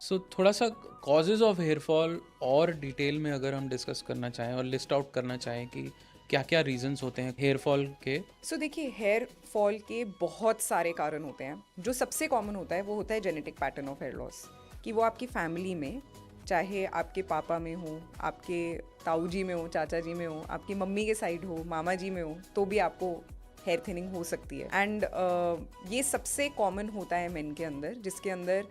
सो थोड़ा सा causes of hair fall और डिटेल में अगर हम डिस्कस करना चाहें और लिस्ट आउट करना चाहें कि क्या क्या रीजंस होते हैं हेयर फॉल के। देखिए, हेयर फॉल के बहुत सारे कारण होते हैं। जो सबसे कॉमन होता है वो होता है genetic pattern of hair loss, कि वो आपकी फैमिली में, चाहे आपके पापा में हो, आपके ताऊ जी में हो, चाचा जी में हो, आपकी मम्मी के साइड हो, मामा जी में हो, तो भी आपको हेयर थिनिंग हो सकती है। एंड ये सबसे कॉमन होता है मेन के अंदर, जिसके अंदर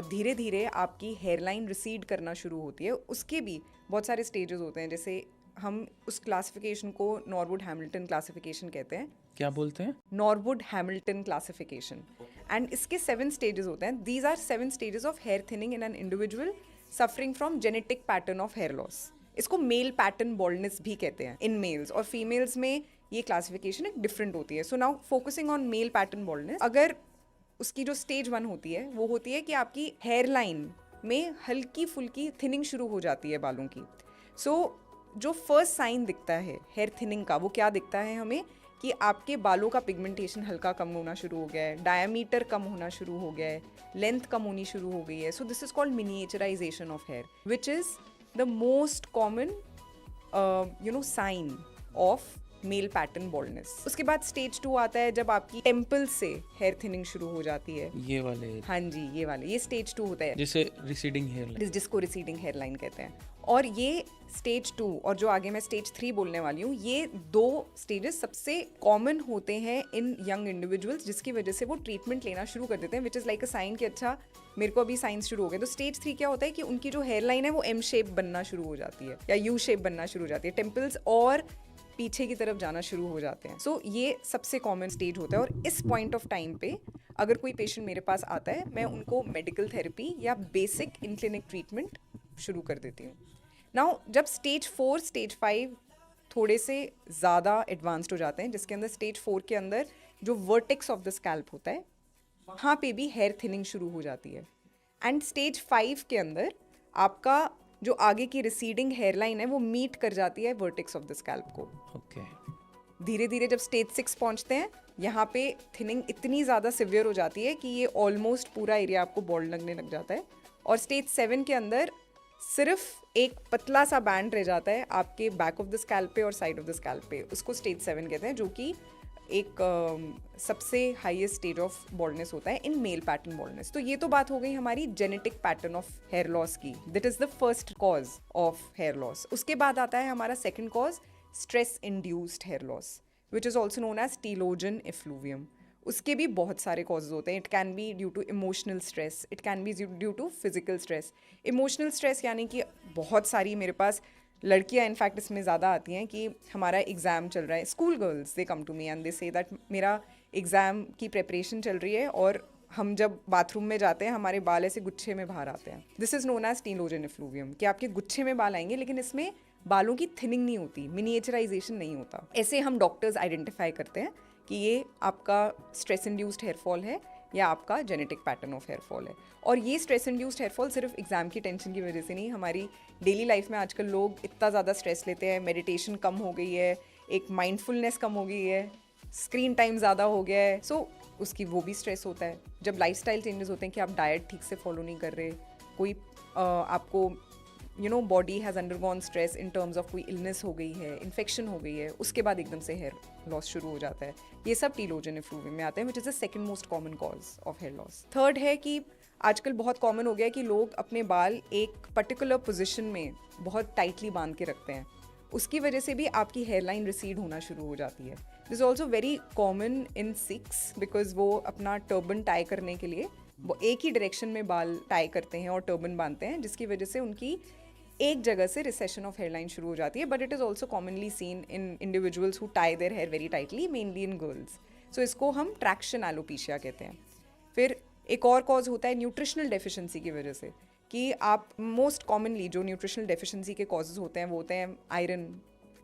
धीरे धीरे आपकी हेयर लाइन रिसीड करना शुरू होती है। उसके भी बहुत सारे स्टेजेस होते हैं, जैसे हम उस क्लासिफिकेशन को नॉरवुड हैमिल्टन क्लासिफिकेशन कहते हैं। क्या बोलते हैं? Norwood Hamilton classification. एंड इसके 7 स्टेजेस होते हैं। These are 7 stages of hair thinning in an individual suffering from genetic pattern of hair loss. इसको मेल पैटर्न बॉल्डनेस भी कहते हैं इन मेल्स, और फीमेल्स में ये क्लासिफिकेशन एक डिफरेंट होती है। So now focusing on male pattern baldness, अगर उसकी जो स्टेज 1 होती है वो होती है कि आपकी हेयर लाइन में हल्की फुल्की थिनिंग शुरू हो जाती है बालों की। जो फर्स्ट साइन दिखता है हेयर थिनिंग का, वो क्या दिखता है हमें, कि आपके बालों का पिगमेंटेशन हल्का कम होना शुरू हो गया है, डायमीटर कम होना शुरू हो गया है, लेंथ कम होनी शुरू हो गई है। So this is called miniaturisation of hair, which is the most common sign of male pattern baldness. उसके बाद स्टेज 2 आता है, जब आपकी टेम्पल से हेयर थिनिंग शुरू हो जाती है। ये वाले? हाँ जी, ये वाले, ये स्टेज 2 होता है, जिसे रिसीडिंग हेयर लाइन, जिसको रिसीडिंग हेयर लाइन कहते हैं। और ये स्टेज 2 और जो आगे मैं स्टेज 3 बोलने वाली हूँ, ये 2 स्टेजेस सबसे कॉमन होते हैं इन यंग इंडिविजुअल्स, जिसकी वजह से वो ट्रीटमेंट लेना शुरू कर देते हैं, which is like a sign कि अच्छा मेरे को अभी साइंस शुरू हो गए। तो स्टेज 3 क्या होता है कि उनकी जो हेयर लाइन है वो एम शेप बनना शुरू हो जाती है या यू शेप बनना शुरू हो जाती है, टेम्पल्स और पीछे की तरफ जाना शुरू हो जाते हैं। सो ये सबसे कॉमन स्टेज होता है। और इस पॉइंट ऑफ टाइम पे अगर कोई पेशेंट मेरे पास आता है, मैं उनको मेडिकल थेरेपी या बेसिक इन क्लिनिक ट्रीटमेंट शुरू कर देती हूँ। नाउ जब स्टेज 4 स्टेज 5 थोड़े से ज़्यादा एडवांस्ड हो जाते हैं, जिसके अंदर स्टेज 4 के अंदर जो वर्टेक्स ऑफ द स्कैल्प होता है, वहाँ पे भी हेयर थिनिंग शुरू हो जाती है। एंड स्टेज 5 के अंदर आपका जो आगे की रिसीडिंग हेयरलाइन है वो मीट कर जाती है वर्टेक्स ऑफ द स्कैल्प को। ओके। धीरे धीरे जब स्टेज 6 पहुंचते हैं, यहाँ पे थिनिंग इतनी ज़्यादा सिवियर हो जाती है कि ये ऑलमोस्ट पूरा एरिया आपको बॉल्ड लगने लग जाता है। और स्टेज 7 के अंदर सिर्फ एक पतला सा बैंड रह जाता है आपके बैक ऑफ द स्कैल्प पे और साइड ऑफ द स्कैल्प पे, उसको स्टेज 7 कहते हैं, जो कि एक सबसे हाईएस्ट स्टेज ऑफ बॉल्डनेस होता है इन मेल पैटर्न बॉल्डनेस। तो ये तो बात हो गई हमारी genetic pattern of hair loss की, that is the first cause of hair loss. उसके बाद आता है हमारा second cause, stress induced hair loss, which is also known as telogen effluvium. उसके भी बहुत सारे कॉजेज होते हैं। It can be due to emotional stress, it can be due to physical stress. Emotional stress यानी कि बहुत सारी मेरे पास लड़कियां इनफैक्ट इसमें ज़्यादा आती हैं कि हमारा एग्ज़ाम चल रहा है। School girls they come to me and they say that मेरा एग्ज़ाम की प्रेपरेशन चल रही है और हम जब बाथरूम में जाते हैं हमारे बाल ऐसे गुच्छे में बाहर आते हैं। This is known as telogen effluvium, कि आपके गुच्छे में बाल आएंगे लेकिन इसमें बालों की थिनिंग नहीं होती, मिनिएचराइजेशन नहीं होता। ऐसे हम डॉक्टर्स आइडेंटिफाई करते हैं कि ये आपका स्ट्रेस इंड्यूस्ड हेयर फॉल है या आपका genetic pattern of hair fall है। और ये स्ट्रेस इंड्यूस्ड हेयर फॉल सिर्फ एग्जाम की टेंशन की वजह से नहीं, हमारी डेली लाइफ में आजकल लोग इतना ज़्यादा स्ट्रेस लेते हैं, मेडिटेशन कम हो गई है, एक माइंडफुलनेस कम हो गई है, स्क्रीन टाइम ज़्यादा हो गया है, सो उसकी वो भी स्ट्रेस होता है। जब लाइफस्टाइल चेंजेस होते हैं कि आप डाइट ठीक से फॉलो नहीं कर रहे, कोई आपको body has undergone stress in terms of कोई इलनेस हो गई है, इन्फेक्शन हो गई है, उसके बाद एकदम से हेयर लॉस शुरू हो जाता है। ये सब टीलोजन इफ्लूवियम में आते हैं, which is the second most common cause of hair loss. Third है कि आजकल बहुत कॉमन हो गया है कि लोग अपने बाल एक पर्टिकुलर पोजिशन में बहुत टाइटली बांध के रखते हैं, उसकी वजह से भी आपकी हेयर लाइन रिसीड होना शुरू हो जाती है। This is also very common in six, because वो अपना टर्बन टाई करने के लिए वो एक ही डायरेक्शन में बाल टाई करते हैं और टर्बन बांधते हैं, जिसकी वजह से उनकी एक जगह से रिसेशन ऑफ हेयर लाइन शुरू हो जाती है। But it is also commonly seen in individuals who tie their hair very tightly, mainly in girls. So इसको हम ट्रैक्शन एलोपेशिया कहते हैं। फिर एक और कॉज होता है न्यूट्रिशनल डेफिशिएंसी की वजह से, कि आप मोस्ट कॉमनली जो न्यूट्रिशनल डेफिशिएंसी के कॉजेज होते हैं वो होते हैं iron,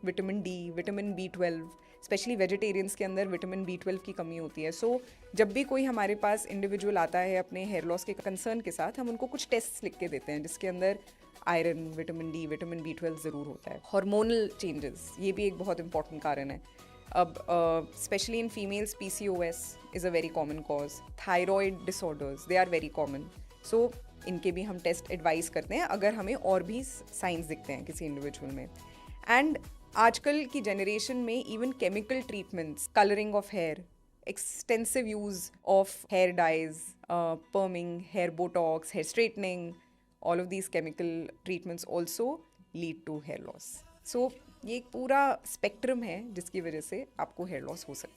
vitamin D, vitamin B12, specially vegetarians के अंदर विटामिन B12 की कमी होती है। सो जब भी कोई हमारे पास इंडिविजुअल आता है अपने हेयर लॉस के कंसर्न के साथ, हम उनको कुछ टेस्ट लिख के देते हैं जिसके अंदर iron, vitamin D, vitamin B12 ज़रूर होता है। हार्मोनल चेंजेस, ये भी एक बहुत इंपॉर्टेंट कारण है। अब specially in females PCOS is a very common cause, thyroid disorders, they are very common. So इनके भी हम टेस्ट एडवाइस करते हैं अगर हमें और भी साइंस दिखते हैं किसी इंडिविजुअल में। एंड आजकल की जनरेशन में even chemical treatments, colouring of hair, extensive use of hair dyes, perming, hair botox, hair straightening, all of these chemical treatments also lead to hair loss. So ये एक पूरा स्पेक्ट्रम है जिसकी वजह से आपको हेयर लॉस हो सकता है।